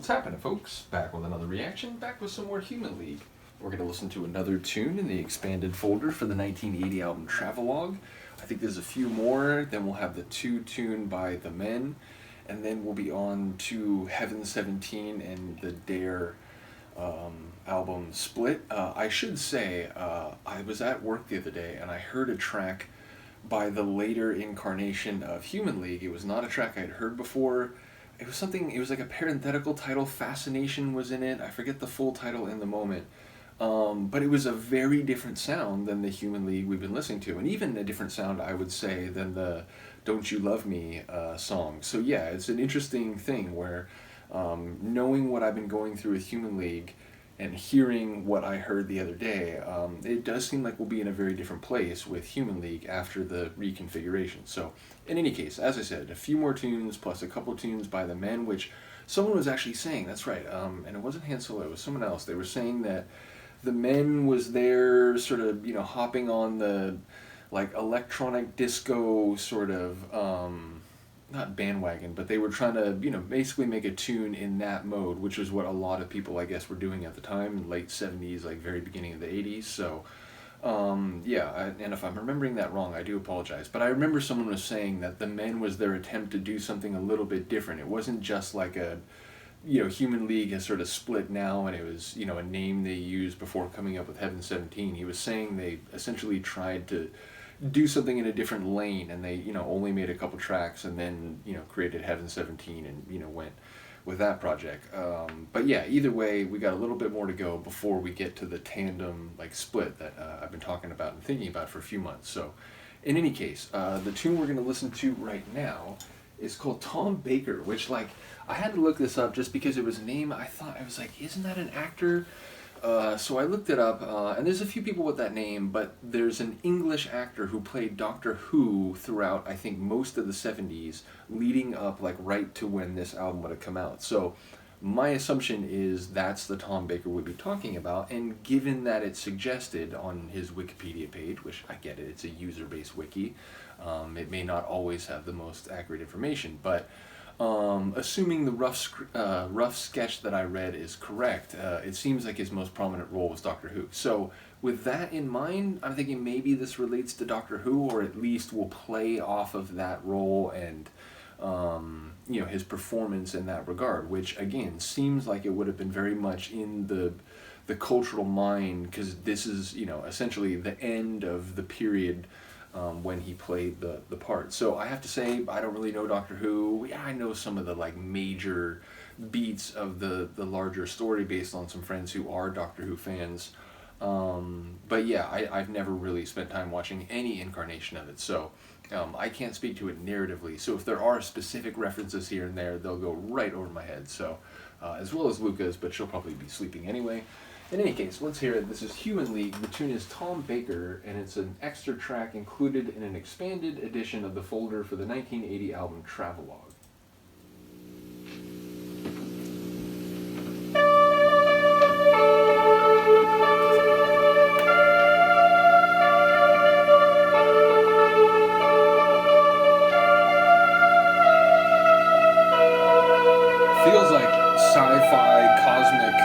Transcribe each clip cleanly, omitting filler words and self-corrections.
What's happening, folks? Back with another reaction, back with some more Human League. We're going to listen to another tune in the expanded folder for the 1980 album Travelogue. I think there's a few more, then we'll have the tune by The Men, and then we'll be on to Heaven 17 and the Dare album Split. I should say, I was at work the other day and I heard a track by the later incarnation of Human League. It was not a track I'd heard before. It was like a parenthetical title. Fascination was in it. I forget the full title in the moment. But it was a very different sound than the Human League we've been listening to. And even a different sound, I would say, than the Don't You Love Me song. So yeah, it's an interesting thing where knowing what I've been going through with Human League and hearing what I heard the other day, it does seem like we'll be in a very different place with Human League after the reconfiguration. So, in any case, as I said, a few more tunes plus a couple tunes by The Men, which someone was actually saying, that's right, and it wasn't Han Solo, it was someone else. They were saying that The Men was there sort of, hopping on the, like, electronic disco sort of, not bandwagon, but they were trying to, basically make a tune in that mode, which was what a lot of people, I guess, were doing at the time, late 70s, like very beginning of the 80s. So, yeah, and if I'm remembering that wrong, I do apologize. But I remember someone was saying that The Men was their attempt to do something a little bit different. It wasn't just like a, Human League has sort of split now, and it was, a name they used before coming up with Heaven 17. He was saying they essentially tried to do something in a different lane, and they only made a couple tracks and then created Heaven 17 and went with that project. But yeah, either way, we got a little bit more to go before we get to the tandem like split that I've been talking about and thinking about for a few months. So in any case, the tune we're going to listen to right now is called Tom Baker, which, like, I had to look this up just because it was a name I thought, I was like, isn't that an actor? So I looked it up, and there's a few people with that name, but there's an English actor who played Doctor Who throughout, I think, most of the 70s, leading up, like, right to when this album would have come out. So my assumption is that's the Tom Baker we'd be talking about, and given that it's suggested on his Wikipedia page, which I get it, it's a user-based wiki, it may not always have the most accurate information, but assuming the rough sketch that I read is correct, it seems like his most prominent role was Doctor Who. So with that in mind, I'm thinking maybe this relates to Doctor Who, or at least will play off of that role and his performance in that regard, which again seems like it would have been very much in the cultural mind, because this is essentially the end of the period when he played the part. So I have to say, I don't really know Doctor Who. Yeah, I know some of the like major beats of the larger story based on some friends who are Doctor Who fans. But yeah, I've never really spent time watching any incarnation of it, so I can't speak to it narratively. So if there are specific references here and there, they'll go right over my head. So as well as Luca's, but she'll probably be sleeping anyway. In any case, let's hear it. This is Human League. The tune is Tom Baker, and it's an extra track included in an expanded edition of the folder for the 1980 album Travelogue. Feels like sci-fi, cosmic.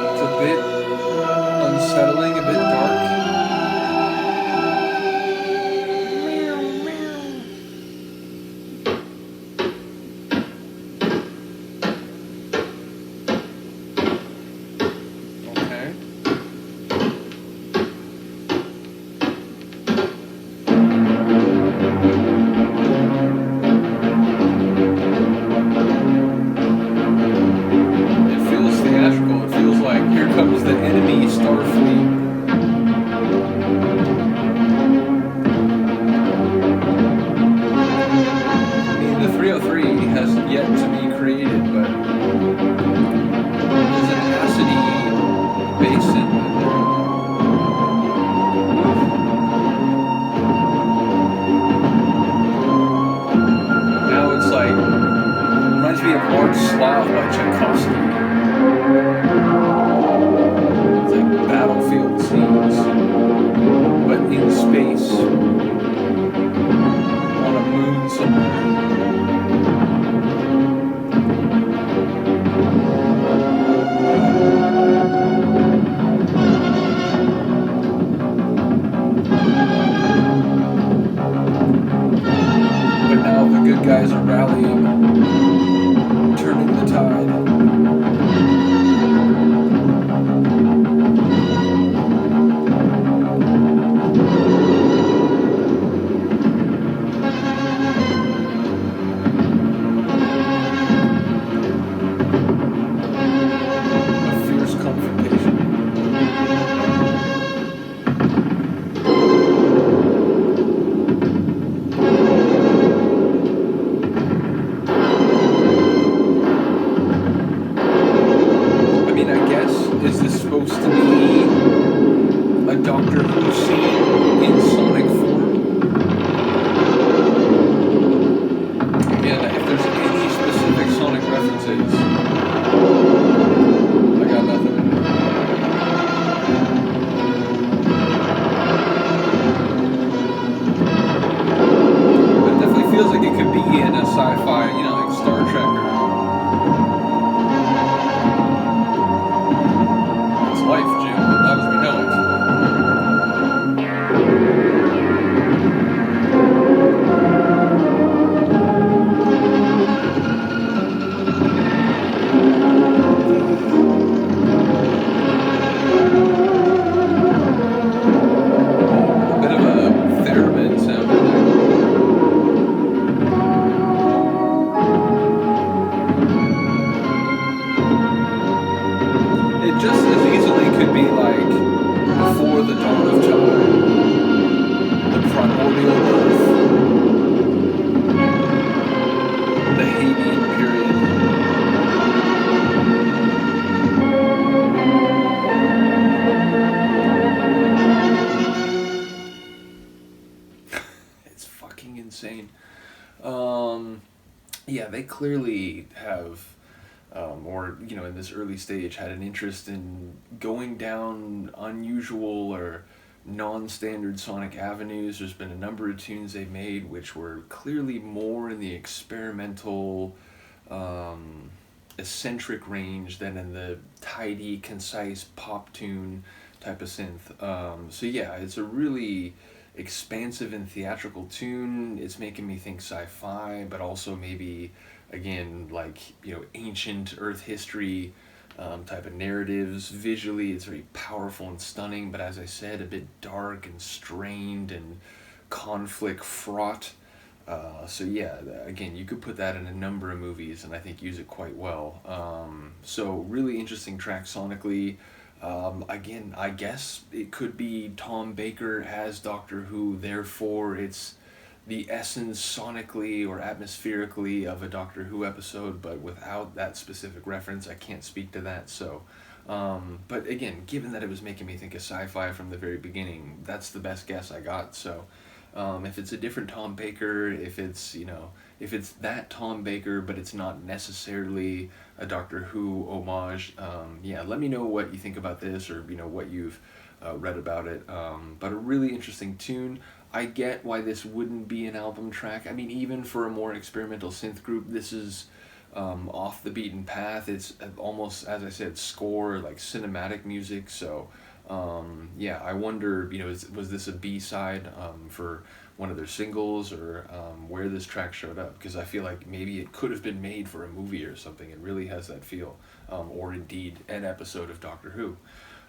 It's a bit unsettling, a bit dark. Slav by Tchaikovsky. It's like battlefield scenes, but in space, on a moon somewhere. But now the good guys are rallying, turning the tide. A fierce confrontation. I mean, I guess, is this supposed to be a Doctor Who scene in sonic form? Again, if there's any specific sonic references, I got nothing. But it definitely feels like it could be in a sci-fi, like Star Trek or It's Life, Jim, but not as we know it. A bit of a theremin sound in there. It just as easily could be like before the dawn of time, the primordial earth, the Hadean period. It's fucking insane. Yeah, they clearly have, or in this early stage, had an interest in going down unusual or non-standard sonic avenues. There's been a number of tunes they made which were clearly more in the experimental, eccentric range than in the tidy, concise pop tune type of synth. So yeah, it's a really expansive and theatrical tune. It's making me think sci-fi, but also maybe, again, like, ancient Earth history type of narratives. Visually, it's very powerful and stunning, but as I said, a bit dark and strained and conflict fraught. So yeah, again, you could put that in a number of movies and I think use it quite well. So really interesting track sonically. Again, I guess it could be Tom Baker as Doctor Who, therefore it's the essence sonically or atmospherically of a Doctor Who episode, but without that specific reference, I can't speak to that. So, but again, given that it was making me think of sci-fi from the very beginning, that's the best guess I got. So, if it's a different Tom Baker, if it's if it's that Tom Baker, but it's not necessarily a Doctor Who homage, yeah, let me know what you think about this, or what you've read about it. But a really interesting tune. I get why this wouldn't be an album track. I mean, even for a more experimental synth group, this is off the beaten path. It's almost, as I said, score, like cinematic music. So, yeah, I wonder, was this a B-side for one of their singles, or where this track showed up? Because I feel like maybe it could have been made for a movie or something. It really has that feel. Or indeed, an episode of Doctor Who.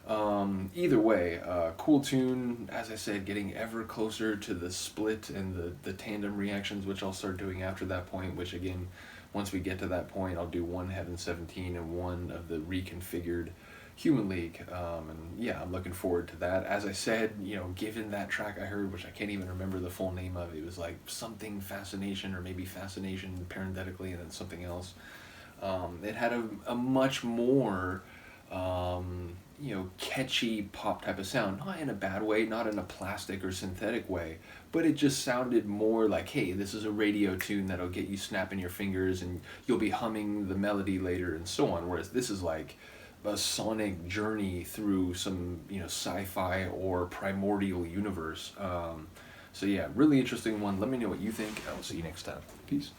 Either way, cool tune. As I said, getting ever closer to the split and the tandem reactions, which I'll start doing after that point, which again, once we get to that point, I'll do one Heaven 17 and one of the reconfigured Human League. And yeah, I'm looking forward to that. As I said, given that track I heard, which I can't even remember the full name of, it was like something Fascination, or maybe Fascination parenthetically and then something else. It had a much more catchy pop type of sound, not in a bad way, not in a plastic or synthetic way, but it just sounded more like, hey, this is a radio tune that'll get you snapping your fingers and you'll be humming the melody later and so on. Whereas this is like a sonic journey through some sci-fi or primordial universe. So yeah, really interesting one. Let me know what you think. I will see you next time. Peace.